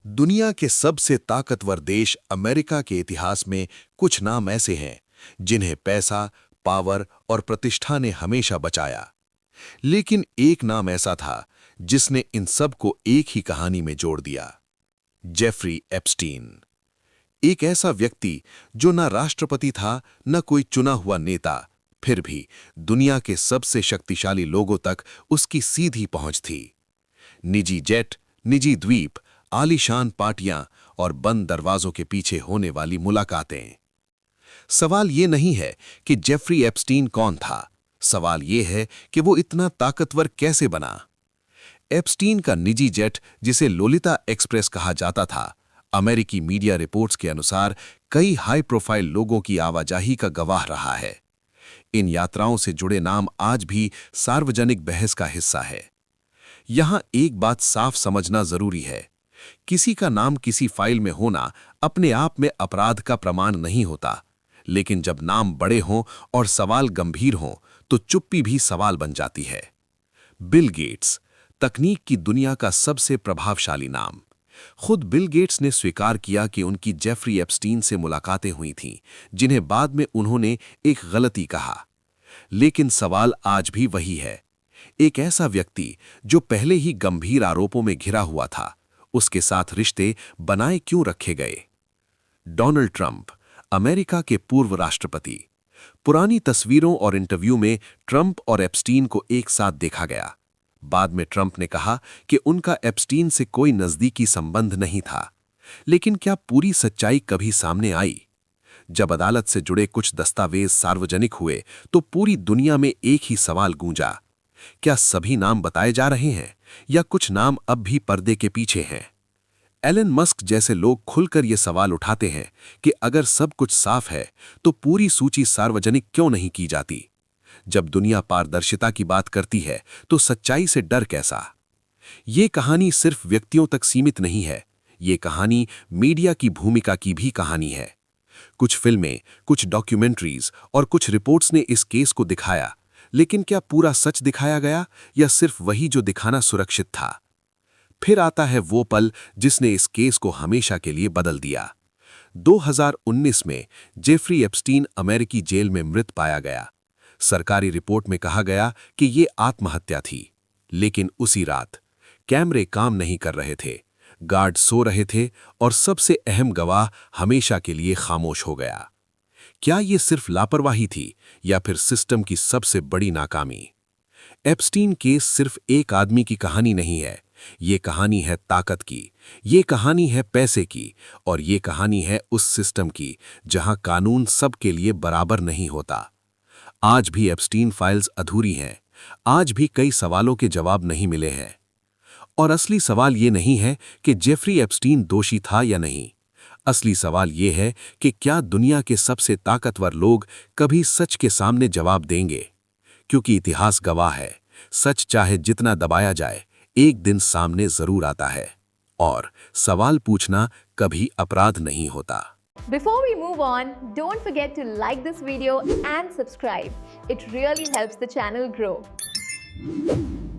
दुनिया के सबसे ताकतवर देश अमेरिका के इतिहास में कुछ नाम ऐसे हैं जिन्हें पैसा, पावर और प्रतिष्ठा ने हमेशा बचाया। लेकिन एक नाम ऐसा था जिसने इन सब को एक ही कहानी में जोड़ दिया। Jeffrey Epstein. एक ऐसा व्यक्ति जो न राष्ट्रपति था न कोई चुना हुआ नेता, फिर भी दुनिया के सबसे शक्तिशाली लोगों तक उसकी सीधी पहुंच थी। निजी जेट, निजी द्वीप, आलीशान पार्टियां और बंद दरवाजों के पीछे होने वाली मुलाकातें। सवाल ये नहीं है कि जेफरी एप्स्टीन कौन था, सवाल ये है कि वो इतना ताकतवर कैसे बना। एप्स्टीन का निजी जेट, जिसे लोलिता एक्सप्रेस कहा जाता था, अमेरिकी मीडिया रिपोर्ट्स के अनुसार कई हाई प्रोफाइल लोगों की आवाजाही का गवाह रहा है। इन यात्राओं से जुड़े नाम आज भी सार्वजनिक बहस का हिस्सा है। यहां एक बात साफ समझना जरूरी है, किसी का नाम किसी फाइल में होना अपने आप में अपराध का प्रमाण नहीं होता, लेकिन जब नाम बड़े हों और सवाल गंभीर हों तो चुप्पी भी सवाल बन जाती है। बिल गेट्स, तकनीक की दुनिया का सबसे प्रभावशाली नाम। खुद बिल गेट्स ने स्वीकार किया कि उनकी जेफरी एप्स्टीन से मुलाकातें हुई थीं, जिन्हें बाद में उन्होंने एक गलती कहा। लेकिन सवाल आज भी वही है, एक ऐसा व्यक्ति जो पहले ही गंभीर आरोपों में घिरा हुआ था, उसके साथ रिश्ते बनाए क्यों रखे गए? डोनाल्ड ट्रंप, अमेरिका के पूर्व राष्ट्रपति। पुरानी तस्वीरों और इंटरव्यू में ट्रंप और एप्स्टीन को एक साथ देखा गया। बाद में ट्रंप ने कहा कि उनका एप्स्टीन से कोई नजदीकी संबंध नहीं था। लेकिन क्या पूरी सच्चाई कभी सामने आई? जब अदालत से जुड़े कुछ दस्तावेज सार्वजनिक हुए तो पूरी दुनिया में एक ही सवाल गूंजा, क्या सभी नाम बताए जा रहे हैं या कुछ नाम अब भी पर्दे के पीछे हैं? एलन मस्क जैसे लोग खुलकर ये सवाल उठाते हैं कि अगर सब कुछ साफ है तो पूरी सूची सार्वजनिक क्यों नहीं की जाती? जब दुनिया पारदर्शिता की बात करती है तो सच्चाई से डर कैसा? ये कहानी सिर्फ व्यक्तियों तक सीमित नहीं है, ये कहानी मीडिया की भूमिका की भी कहानी है। कुछ फिल्में, कुछ डॉक्यूमेंट्रीज और कुछ रिपोर्ट्स ने इस केस को दिखाया, लेकिन क्या पूरा सच दिखाया गया या सिर्फ वही जो दिखाना सुरक्षित था? फिर आता है वो पल जिसने इस केस को हमेशा के लिए बदल दिया। 2019 में जेफरी एप्स्टीन अमेरिकी जेल में मृत पाया गया। सरकारी रिपोर्ट में कहा गया कि ये आत्महत्या थी, लेकिन उसी रात कैमरे काम नहीं कर रहे थे, गार्ड सो रहे थे और सबसे अहम गवाह हमेशा के लिए खामोश हो गया। क्या ये सिर्फ लापरवाही थी या फिर सिस्टम की सबसे बड़ी नाकामी? एप्स्टीन केस सिर्फ एक आदमी की कहानी नहीं है, ये कहानी है ताकत की, ये कहानी है पैसे की और ये कहानी है उस सिस्टम की जहां कानून सबके लिए बराबर नहीं होता। आज भी एप्स्टीन फाइल्स अधूरी हैं, आज भी कई सवालों के जवाब नहीं मिले हैं। और असली सवाल ये नहीं है कि जेफरी एप्स्टीन दोषी था या नहीं। असली सवाल ये है कि क्या दुनिया के सबसे ताकतवर लोग कभी सच के सामने जवाब देंगे? क्योंकि इतिहास गवाह है, सच चाहे जितना दबाया जाए, एक दिन सामने जरूर आता है। और सवाल पूछना कभी अपराध नहीं होता। Before we move on, don't forget to like this video and subscribe. It really helps the channel grow.